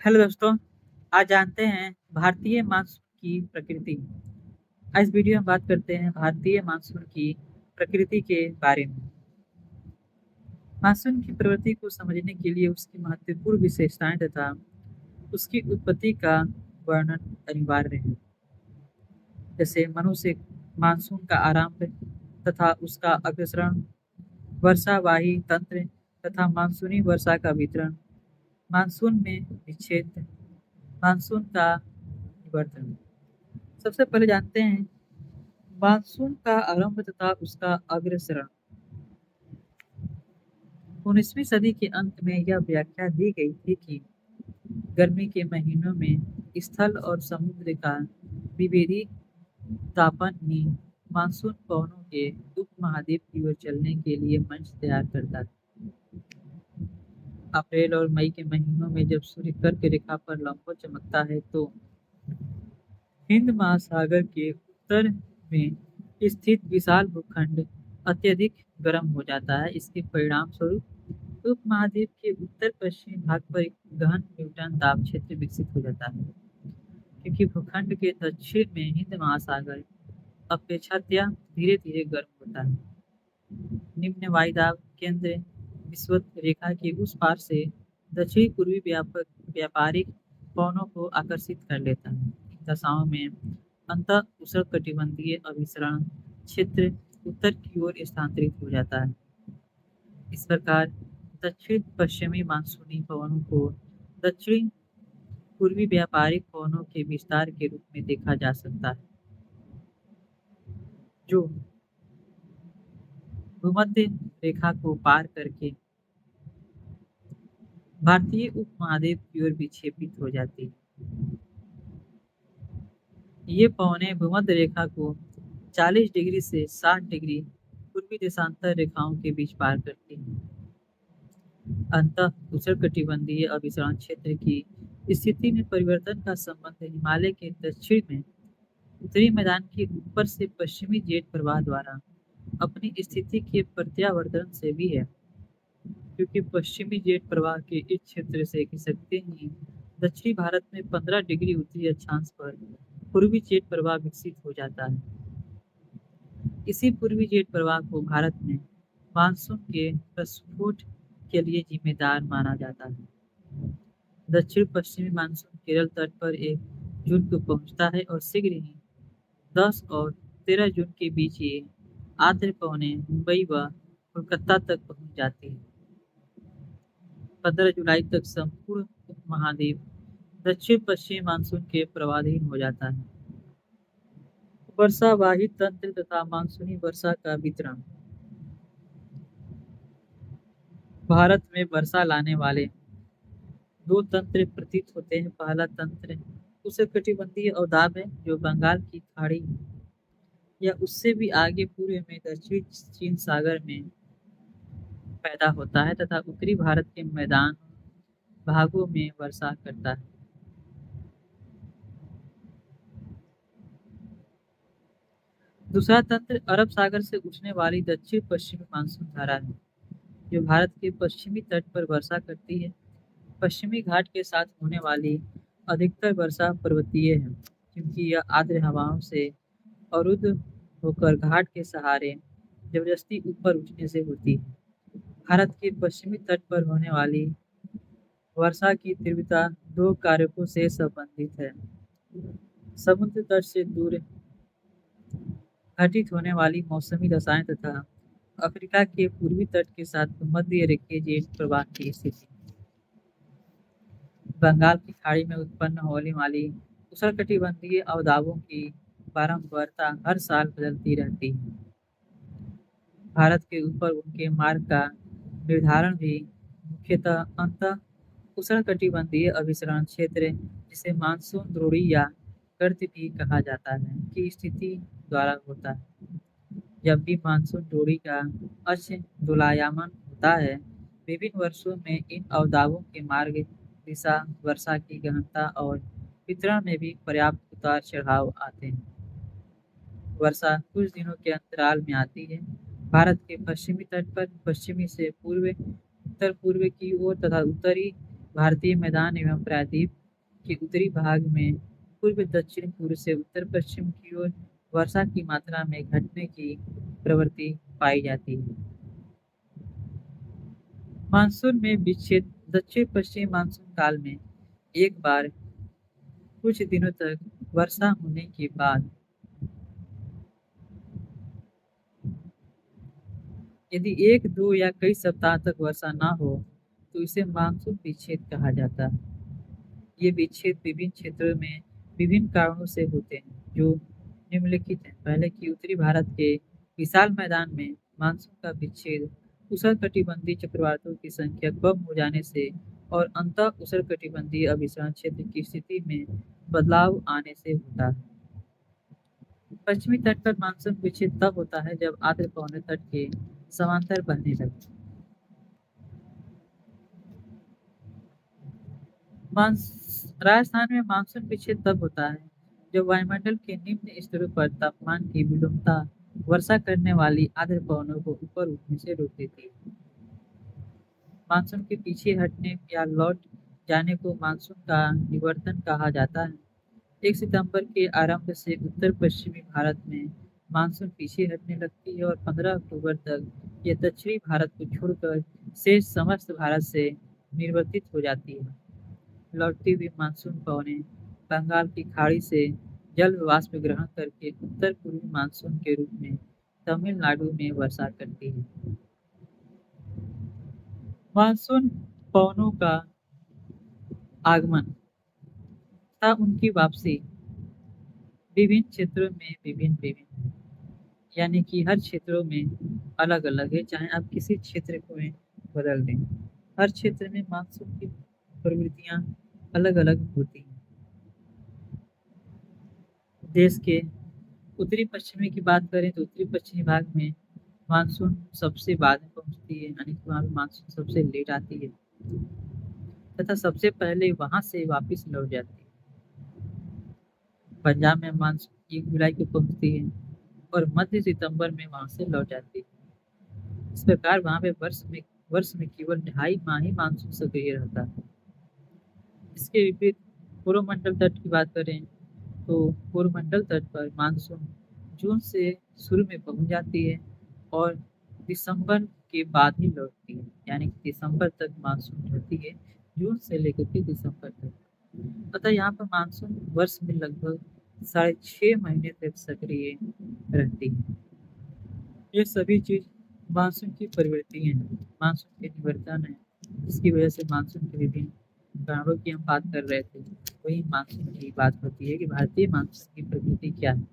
Hello दोस्तों, आज जानते हैं भारतीय मानसून की प्रकृति। आज इस वीडियो में बात करते हैं भारतीय मानसून की प्रकृति के बारे में। मानसून की प्रवृत्ति को समझने के लिए उसकी महत्वपूर्ण विशेषताएं तथा उसकी उत्पत्ति का वर्णन अनिवार्य है। जैसे मनुष्य मानसून का आरंभ तथा उसका अग्रसरण, वर्षावाही तंत्र तथा मानसूनी वर्षा का वितरण, मानसून में विच्छेद, मानसून का निवर्तन। सबसे पहले जानते हैं मानसून का आरंभ तथा उसका अग्रसरण। 19वीं सदी के अंत में यह व्याख्या दी गई थी कि गर्मी के महीनों में स्थल और समुद्र का विभेदी तापन ही मानसून पवनों के उपमहाद्वीप की ओर चलने के लिए मंच तैयार करता है। अप्रैल और मई के महीनों में जब सूर्य कर्क रेखा पर लंबवत चमकता है तो हिंद महासागर के उत्तर में स्थित विशाल भूखंड अत्यधिक गर्म हो जाता है। इसके परिणाम स्वरूप उपमहाद्वीप के उत्तर पश्चिमी भाग पर एक गहन न्यूटन दाब क्षेत्र विकसित हो जाता है, क्योंकि भूखंड के दक्षिण में हिंद महासागर अपेक्षाकृत धीरे धीरे गर्म होता है। निम्न वायुदाब केंद्र विषुवत रेखा के उस पार से दक्षिणी पूर्वी व्यापारिक पवनों को आकर्षित कर लेता है। इन दशाओं में अंत उष्णकटिबंधीय अभिसरण क्षेत्र उत्तर की ओर स्थानांतरित हो जाता है। इस प्रकार दक्षिण पश्चिमी मानसूनी पवनों को दक्षिण पूर्वी व्यापारिक पवनों के विस्तार के रूप में देखा जा सकता है, जो भूमध्य रेखा को पार करके भारतीय उपमहाद्वीप की ओर विक्षेपित हो जाती है। ये पवनें भूमध्य रेखा को 40 डिग्री से 60 डिग्री पूर्वी देशांतर रेखाओं के बीच पार करती हैं। अंतः उष्णकटिबंधीय अभिसरण क्षेत्र की स्थिति में परिवर्तन का संबंध हिमालय के दक्षिण में उत्तरी मैदान के ऊपर से पश्चिमी जेट प्रवाह द्वारा अपनी स्थिति के प्रत्यावर्तन से भी है, क्योंकि पश्चिमी जेट प्रवाह के इस क्षेत्र से खिसकते ही दक्षिणी भारत में 15 डिग्री उत्तरी अक्षांश पर पूर्वी जेट प्रवाह विकसित हो जाता है। इसी पूर्वी जेट प्रवाह को भारत में मानसून के प्रस्फोट के लिए जिम्मेदार माना जाता है। दक्षिण पश्चिमी मानसून केरल तट पर 1 जून को पहुंचता है और शीघ्र ही 10 और 13 जून के बीच ये आर्द्र पवनें मुंबई व कोलकाता तक पहुंच जाती है। 15 जुलाई तक संपूर्ण उपमहाद्वीप दक्षिण पश्चिमी मानसून के प्रवाधीन हो जाता है। वर्षावाही तंत्र तथा मानसूनी वर्षा का वितरण। भारत में वर्षा लाने वाले 2 तंत्र प्रतीत होते हैं। पहला तंत्र उष्णकटिबंधीय अवदाब है, जो बंगाल की खाड़ी या उससे भी आगे पूर्व में दक्षिणी चीन सागर में पैदा होता है तथा उत्तरी भारत के मैदान भागों में वर्षा करता है। दूसरा तंत्र अरब सागर से उठने वाली दक्षिण पश्चिमी मानसून धारा है, जो भारत के पश्चिमी तट पर वर्षा करती है। पश्चिमी घाट के साथ होने वाली अधिकतर वर्षा पर्वतीय है, क्योंकि यह आर्द्र हवाओं से अवरुद्ध होकर घाट के सहारे जबरदस्ती ऊपर उठने से होती है। भारत के पश्चिमी तट पर होने वाली वर्षा की तीव्रता 2 कारकों से संबंधित है। समुद्र तट से दूर घटित होने वाली मौसमी दशाएं तथा अफ्रीका के पूर्वी तट के साथ भूमध्य रेखीय जेट प्रवाह की स्थिति। बंगाल की खाड़ी में उत्पन्न होने वाली उष्णकटिबंधीय अवदाबों की बारंबारता हर साल बदलती रहती है। भारत के ऊपर उनके मार्ग का निर्धारण भी मुख्यतः अंतः उष्णकटिबंधीय अभिसरण क्षेत्र, जिसे मानसून द्रोणी या कर्त भी कहा जाता है, की स्थिति द्वारा होता है। जब भी मानसून द्रोणी का अक्ष दोलायमान होता है, विभिन्न वर्षों में इन अवदाबों के मार्ग, दिशा, वर्षा की गहनता और वितरण में भी पर्याप्त उतार चढ़ाव आते हैं। वर्षा कुछ दिनों के अंतराल में आती है। भारत के पश्चिमी तट पर पश्चिमी से पूर्व, उत्तर पूर्व की ओर तथा उत्तरी भारतीय मैदान एवं प्रायद्वीप के उत्तरी भाग में पूर्व दक्षिण पूर्व से उत्तर पश्चिम की ओर वर्षा की मात्रा में घटने की प्रवृत्ति पाई जाती है। मानसून में विच्छेद दक्षिण पश्चिम मानसून काल में एक बार कुछ दिनों तक वर्षा होने के बाद यदि 1, 2 या कई सप्ताह तक वर्षा न हो तो इसे मानसून विच्छेद कहा जाता है। ये विच्छेद विभिन्न क्षेत्रों में विभिन्न कारणों से होते हैं जो निम्नलिखित हैं। पहले कि उत्तरी भारत के विशाल मैदान में मानसून का विच्छेद उष्णकटिबंधीय चक्रवातों की संख्या कम हो जाने से और अंतः उष्णकटिबंधीय अभिसरण क्षेत्र की स्थिति में बदलाव आने से होता है। पश्चिमी तट पर मानसून विच्छेद तब होता है जब आर्द्र पवनें तट के समांतर बहने लगती। राजस्थान में मानसून विच्छेद तब होता है जब वायुमंडल के निम्न स्तरों पर तापमान की विलुप्तता वर्षा करने वाली आर्द्र पवनों को ऊपर उठने से रोक देती है। मानसून के पीछे हटने या लौट जाने को मानसून का निवर्तन कहा जाता है। 1 सितंबर के आरंभ से उत्तर पश्चिमी भारत में मानसून पीछे हटने लगती है और 15 अक्टूबर तक यह दक्षिणी भारत को छोड़कर शेष समस्त भारत से निर्वर्तित हो जाती है। लौटती हुई मानसून पवनें बंगाल की खाड़ी से जल वाष्प ग्रहण करके उत्तर पूर्वी मानसून के रूप में तमिलनाडु में वर्षा करती है। मानसून पवनों का आगमन तथा उनकी वापसी विभिन्न क्षेत्रों में विभिन्न यानी कि हर क्षेत्रों में अलग अलग है, चाहे आप किसी क्षेत्र को बदल दें। हर क्षेत्र में मानसून की प्रवृत्तियां अलग अलग होती हैं। देश के उत्तरी पश्चिमी की बात करें तो उत्तरी पश्चिमी भाग में मानसून सबसे बाद में पहुंचती है, यानी कि वहाँ मानसून सबसे लेट आती है तथा सबसे पहले वहां से वापस लौट जाती है। पंजाब में मानसून 1 जुलाई को पहुंचती है और मध्य सितंबर में वहां से लौट जाती है। इस प्रकार वहां पे वर्ष में केवल 2.5 माह ही मानसून सक्रिय रहता है। इसके विपरीत पूर्व मंडल तट की बात करें तो पूर्व मंडल तट पर मानसून जून से शुरू में पहुंच जाती है और दिसंबर के बाद ही लौटती है, यानी कि दिसंबर तक मानसून रहती है, जून से लेकर के दिसंबर तक। अतः यहाँ पर मानसून वर्ष में लगभग 6.5 महीने तक सक्रिय रहती है। ये सभी चीज मानसून की प्रवृत्ति है, मानसून के निवर्तन है, जिसकी वजह से मानसून के विभिन्न कारणों की हम बात कर रहे थे। वही मानसून की बात होती है कि भारतीय मानसून की प्रकृति क्या है।